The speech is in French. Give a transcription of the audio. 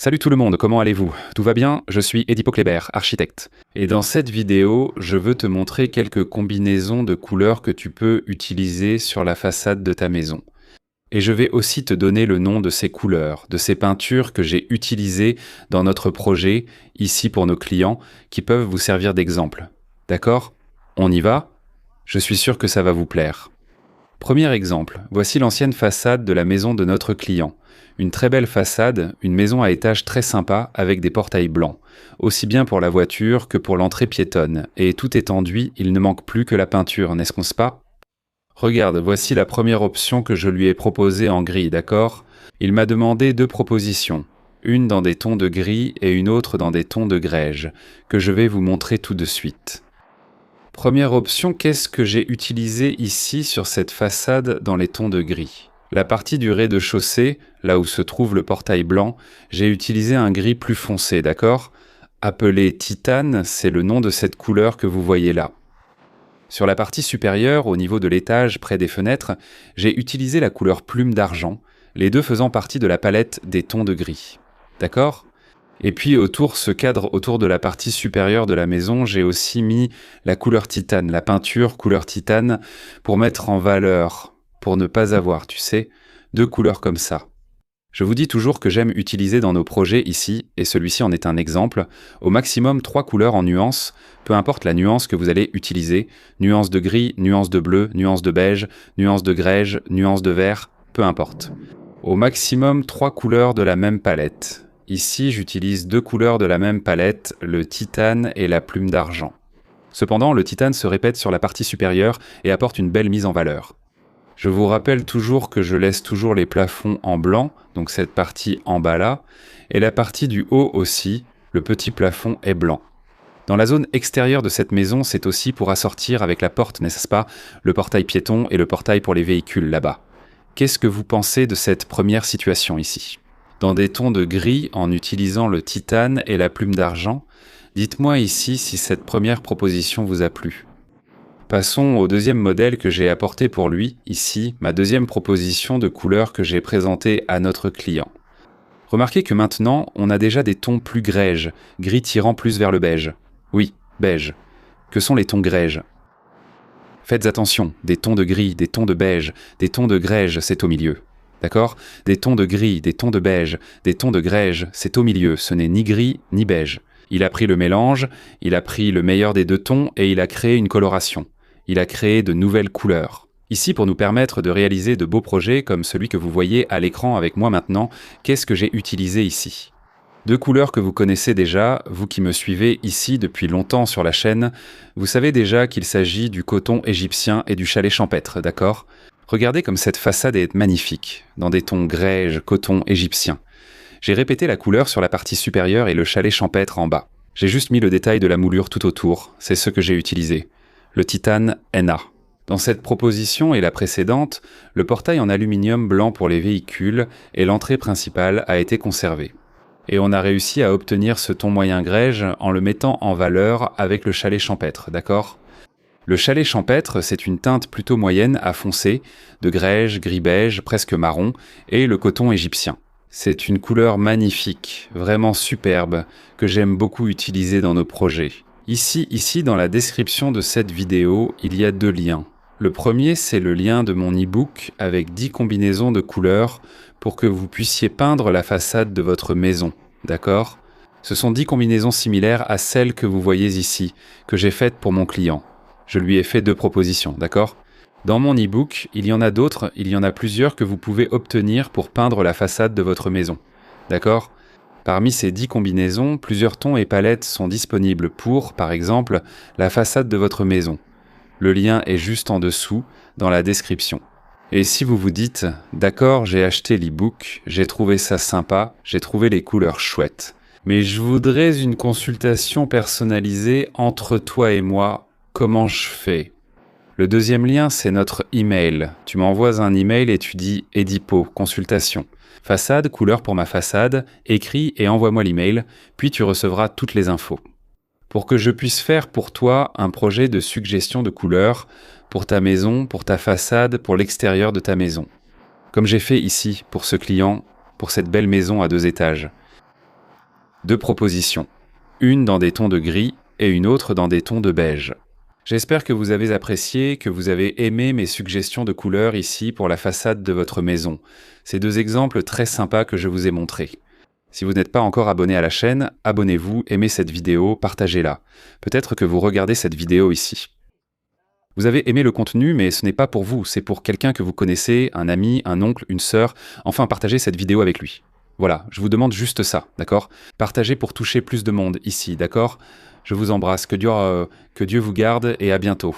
Salut tout le monde, comment allez-vous? Tout va bien? Je suis Edipo Kléber, architecte. Et dans cette vidéo, je veux te montrer quelques combinaisons de couleurs que tu peux utiliser sur la façade de ta maison. Et je vais aussi te donner le nom de ces couleurs, de ces peintures que j'ai utilisées dans notre projet, ici pour nos clients, qui peuvent vous servir d'exemple. D'accord? On y va? Je suis sûr que ça va vous plaire. Premier exemple, voici l'ancienne façade de la maison de notre client. Une très belle façade, une maison à étage très sympa avec des portails blancs, aussi bien pour la voiture que pour l'entrée piétonne, et tout est enduit, il ne manque plus que la peinture, n'est-ce pas? Regarde, voici la première option que je lui ai proposée en gris, d'accord? Il m'a demandé deux propositions, une dans des tons de gris et une autre dans des tons de grège, que je vais vous montrer tout de suite. Première option, qu'est-ce que j'ai utilisé ici sur cette façade dans les tons de gris? La partie du rez-de-chaussée, là où se trouve le portail blanc, j'ai utilisé un gris plus foncé, d'accord? Appelé titane, c'est le nom de cette couleur que vous voyez là. Sur la partie supérieure, au niveau de l'étage, près des fenêtres, j'ai utilisé la couleur plume d'argent, les deux faisant partie de la palette des tons de gris. D'accord? Et puis ce cadre autour de la partie supérieure de la maison, j'ai aussi mis la couleur titane, la peinture couleur titane, pour mettre en valeur, pour ne pas avoir, tu sais, deux couleurs comme ça. Je vous dis toujours que j'aime utiliser dans nos projets ici, et celui-ci en est un exemple, au maximum 3 couleurs en nuances, peu importe la nuance que vous allez utiliser, nuance de gris, nuance de bleu, nuance de beige, nuance de grège, nuance de vert, peu importe. Au maximum 3 couleurs de la même palette. Ici, j'utilise 2 couleurs de la même palette, le titane et la plume d'argent. Cependant, le titane se répète sur la partie supérieure et apporte une belle mise en valeur. Je vous rappelle toujours que je laisse toujours les plafonds en blanc, donc cette partie en bas là, et la partie du haut aussi, le petit plafond est blanc. Dans la zone extérieure de cette maison, c'est aussi pour assortir avec la porte, n'est-ce pas, le portail piéton et le portail pour les véhicules là-bas. Qu'est-ce que vous pensez de cette première situation ici ? Dans des tons de gris, en utilisant le titane et la plume d'argent, dites-moi ici si cette première proposition vous a plu. Passons au deuxième modèle que j'ai apporté pour lui, ici, ma deuxième proposition de couleur que j'ai présentée à notre client. Remarquez que maintenant, on a déjà des tons plus grèges, gris tirant plus vers le beige. Oui, beige. Que sont les tons grèges ? Faites attention, des tons de gris, des tons de beige, des tons de grège, c'est au milieu. D'accord ? Des tons de gris, des tons de beige, des tons de grège, c'est au milieu, ce n'est ni gris ni beige. Il a pris le mélange, il a pris le meilleur des deux tons et il a créé une coloration. Il a créé de nouvelles couleurs. Ici, pour nous permettre de réaliser de beaux projets comme celui que vous voyez à l'écran avec moi maintenant, qu'est-ce que j'ai utilisé ici ? Deux couleurs que vous connaissez déjà, vous qui me suivez ici depuis longtemps sur la chaîne, vous savez déjà qu'il s'agit du coton égyptien et du chalet champêtre, d'accord ? Regardez comme cette façade est magnifique, dans des tons grège, coton égyptien. J'ai répété la couleur sur la partie supérieure et le chalet champêtre en bas. J'ai juste mis le détail de la moulure tout autour, c'est ce que j'ai utilisé. Le titane NA. Dans cette proposition et la précédente, le portail en aluminium blanc pour les véhicules et l'entrée principale a été conservé. Et on a réussi à obtenir ce ton moyen grège en le mettant en valeur avec le chalet champêtre, d'accord ? Le chalet champêtre, c'est une teinte plutôt moyenne à foncé, de grège, gris-beige, presque marron, et le coton égyptien. C'est une couleur magnifique, vraiment superbe, que j'aime beaucoup utiliser dans nos projets. Ici, dans la description de cette vidéo, il y a 2 liens. Le premier, c'est le lien de mon e-book avec 10 combinaisons de couleurs pour que vous puissiez peindre la façade de votre maison, d'accord ? Ce sont 10 combinaisons similaires à celles que vous voyez ici, que j'ai faites pour mon client. Je lui ai fait 2 propositions, d'accord ? Dans mon e-book, il y en a d'autres, il y en a plusieurs que vous pouvez obtenir pour peindre la façade de votre maison, d'accord ? Parmi ces 10 combinaisons, plusieurs tons et palettes sont disponibles pour, par exemple, la façade de votre maison. Le lien est juste en dessous, dans la description. Et si vous vous dites « D'accord, j'ai acheté l'e-book, j'ai trouvé ça sympa, j'ai trouvé les couleurs chouettes, mais je voudrais une consultation personnalisée entre toi et moi, comment je fais ?» Le deuxième lien, c'est notre email. Tu m'envoies un email et tu dis « Edipo, consultation ». Façade, couleur pour ma façade, écris et envoie-moi l'email, puis tu recevras toutes les infos. Pour que je puisse faire pour toi un projet de suggestion de couleurs, pour ta maison, pour ta façade, pour l'extérieur de ta maison. Comme j'ai fait ici, pour ce client, pour cette belle maison à 2 étages. 2 propositions. Une dans des tons de gris et une autre dans des tons de beige. J'espère que vous avez apprécié, que vous avez aimé mes suggestions de couleurs ici pour la façade de votre maison. Ces 2 exemples très sympas que je vous ai montrés. Si vous n'êtes pas encore abonné à la chaîne, abonnez-vous, aimez cette vidéo, partagez-la. Peut-être que vous regardez cette vidéo ici. Vous avez aimé le contenu, mais ce n'est pas pour vous, c'est pour quelqu'un que vous connaissez, un ami, un oncle, une sœur, enfin partagez cette vidéo avec lui. Voilà, je vous demande juste ça, d'accord? Partagez pour toucher plus de monde ici, d'accord? Je vous embrasse, que Dieu vous garde et à bientôt.